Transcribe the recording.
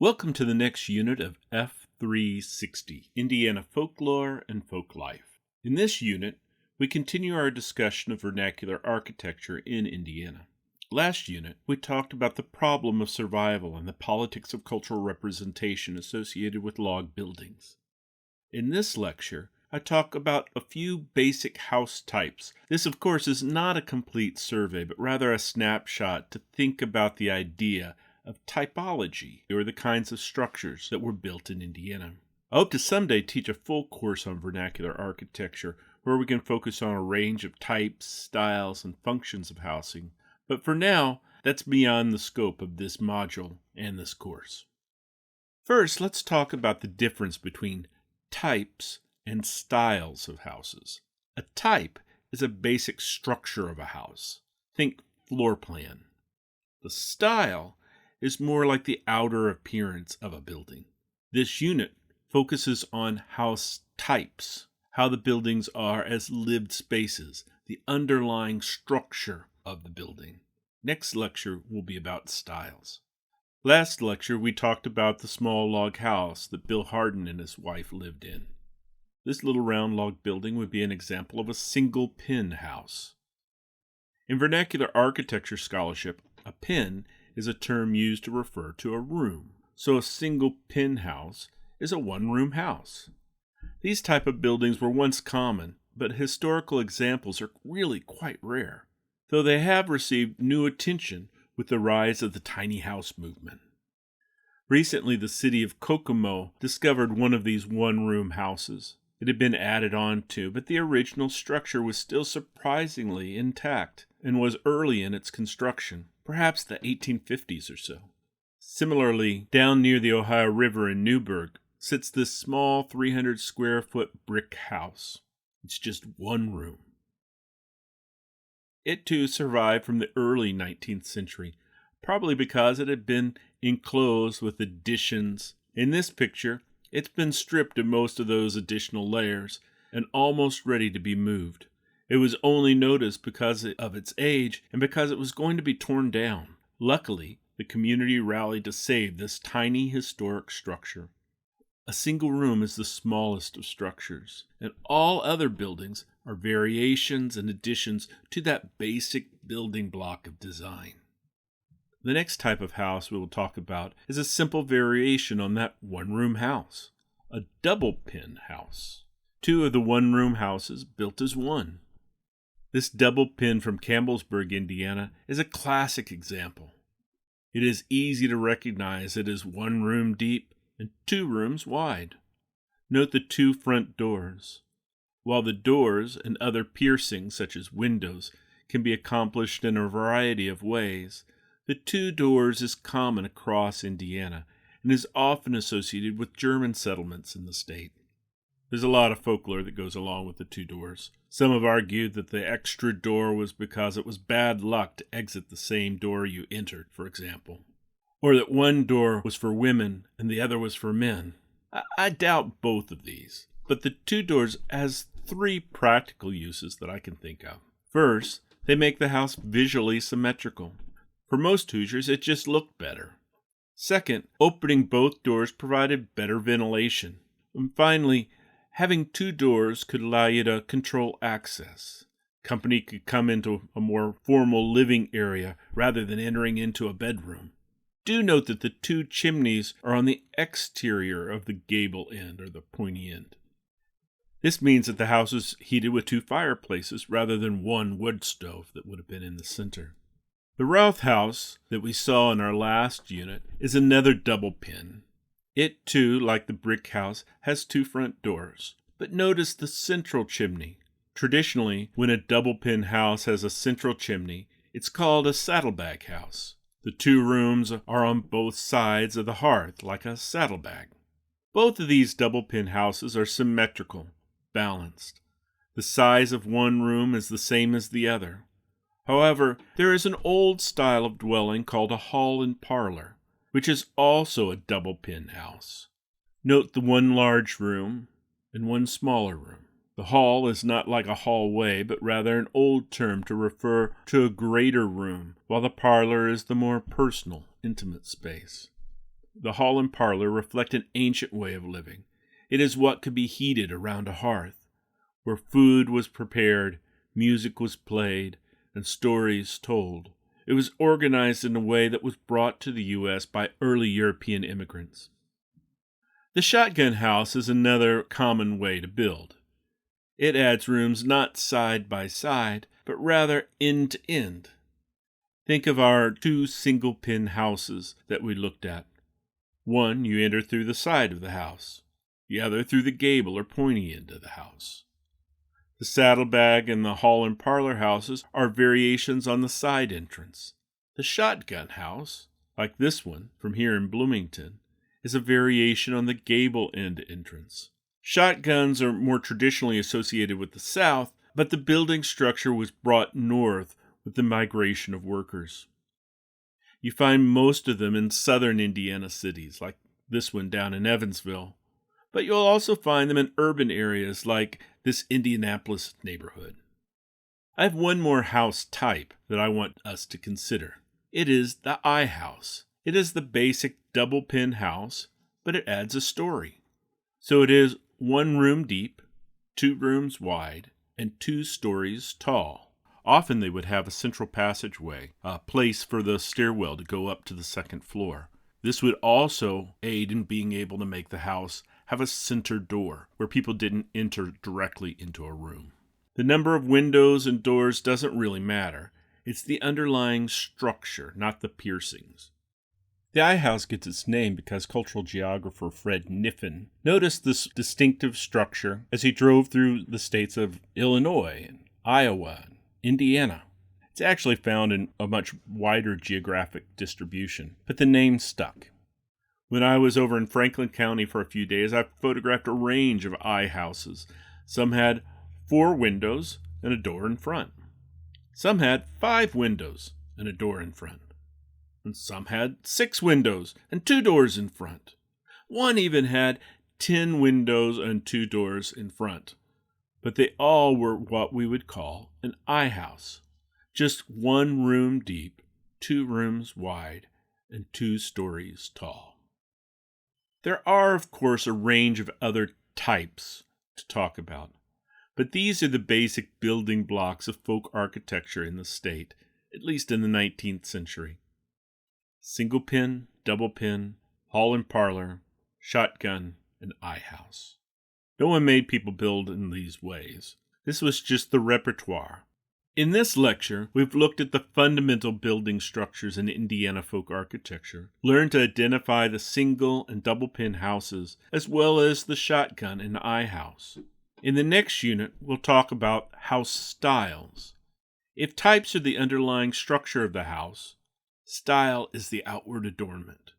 Welcome to the next unit of F360, Indiana Folklore and Folk Life. In this unit, we continue our discussion of vernacular architecture in Indiana. Last unit, we talked about the problem of survival and the politics of cultural representation associated with log buildings. In this lecture, I talk about a few basic house types. This, of course, is not a complete survey, but rather a snapshot to think about the idea of typology, or the kinds of structures that were built in Indiana. I hope to someday teach a full course on vernacular architecture, where we can focus on a range of types, styles, and functions of housing. But for now, that's beyond the scope of this module and this course. First, let's talk about the difference between types and styles of houses. A type is a basic structure of a house. Think floor plan. The style is more like the outer appearance of a building. This unit focuses on house types, how the buildings are as lived spaces, the underlying structure of the building. Next lecture will be about styles. Last lecture, we talked about the small log house that Bill Hardin and his wife lived in. This little round log building would be an example of a single pin house. In vernacular architecture scholarship, a pin is a term used to refer to a room. So a single pin house is a one-room house. These type of buildings were once common, but historical examples are really quite rare, though they have received new attention with the rise of the tiny house movement. Recently, the city of Kokomo discovered one of these one-room houses. It had been added on to, but the original structure was still surprisingly intact and was early in its construction, perhaps the 1850s or so. Similarly, down near the Ohio River in Newburgh sits this small 300 square foot brick house. It's just one room. It too survived from the early 19th century, probably because it had been enclosed with additions. In this picture, it's been stripped of most of those additional layers and almost ready to be moved. It was only noticed because of its age and because it was going to be torn down. Luckily, the community rallied to save this tiny historic structure. A single room is the smallest of structures, and all other buildings are variations and additions to that basic building block of design. The next type of house we will talk about is a simple variation on that one-room house, a double pin house. Two of the one-room houses built as one. This double pin from Campbellsburg, Indiana, is a classic example. It is easy to recognize it is one room deep and two rooms wide. Note the two front doors. While the doors and other piercings, such as windows, can be accomplished in a variety of ways, the two doors is common across Indiana and is often associated with German settlements in the state. There's a lot of folklore that goes along with the two doors. Some have argued that the extra door was because it was bad luck to exit the same door you entered, for example. Or that one door was for women and the other was for men. I doubt both of these, but the two doors has three practical uses that I can think of. First, they make the house visually symmetrical. For most Hoosiers, it just looked better. Second, opening both doors provided better ventilation. And finally, having two doors could allow you to control access. Company could come into a more formal living area rather than entering into a bedroom. Do note that the two chimneys are on the exterior of the gable end, or the pointy end. This means that the house is heated with two fireplaces rather than one wood stove that would have been in the center. The Routh house that we saw in our last unit is another double pin. It, too, like the brick house, has two front doors. But notice the central chimney. Traditionally, when a double-pin house has a central chimney, it's called a saddlebag house. The two rooms are on both sides of the hearth, like a saddlebag. Both of these double-pin houses are symmetrical, balanced. The size of one room is the same as the other. However, there is an old style of dwelling called a hall and parlor, which is also a double pin house. Note the one large room and one smaller room. The hall is not like a hallway, but rather an old term to refer to a greater room, while the parlor is the more personal, intimate space. The hall and parlor reflect an ancient way of living. It is what could be heated around a hearth, where food was prepared, music was played, and stories told. It was organized in a way that was brought to the U.S. by early European immigrants. The shotgun house is another common way to build. It adds rooms not side by side, but rather end to end. Think of our 2 single-pin houses that we looked at. One you enter through the side of the house, the other through the gable or pointy end of the house. The saddlebag and the hall and parlor houses are variations on the side entrance. The shotgun house, like this one from here in Bloomington, is a variation on the gable end entrance. Shotguns are more traditionally associated with the South, but the building structure was brought north with the migration of workers. You find most of them in southern Indiana cities, like this one down in Evansville, but you'll also find them in urban areas like this Indianapolis neighborhood. I have one more house type that I want us to consider. It is the I house. It is the basic double-pin house, but it adds a story. So it is 1 room deep, 2 rooms wide, and 2 stories tall. Often they would have a central passageway, a place for the stairwell to go up to the second floor. This would also aid in being able to make the house have a center door where people didn't enter directly into a room. The number of windows and doors doesn't really matter. It's the underlying structure, not the piercings. The I house gets its name because cultural geographer Fred Niffen noticed this distinctive structure as he drove through the states of Illinois and Iowa and Indiana. It's actually found in a much wider geographic distribution, but the name stuck. When I was over in Franklin County for a few days, I photographed a range of I houses. Some had 4 windows and a door in front. Some had 5 windows and a door in front. And some had 6 windows and 2 doors in front. One even had 10 windows and 2 doors in front. But they all were what we would call an I house. Just 1 room deep, 2 rooms wide, and 2 stories tall. There are, of course, a range of other types to talk about, but these are the basic building blocks of folk architecture in the state, at least in the 19th century. Single pin, double pin, hall and parlor, shotgun, and I house. No one made people build in these ways. This was just the repertoire. In this lecture, we've looked at the fundamental building structures in Indiana folk architecture, learned to identify the single and double pin houses, as well as the shotgun and I house. In the next unit, we'll talk about house styles. If types are the underlying structure of the house, style is the outward adornment.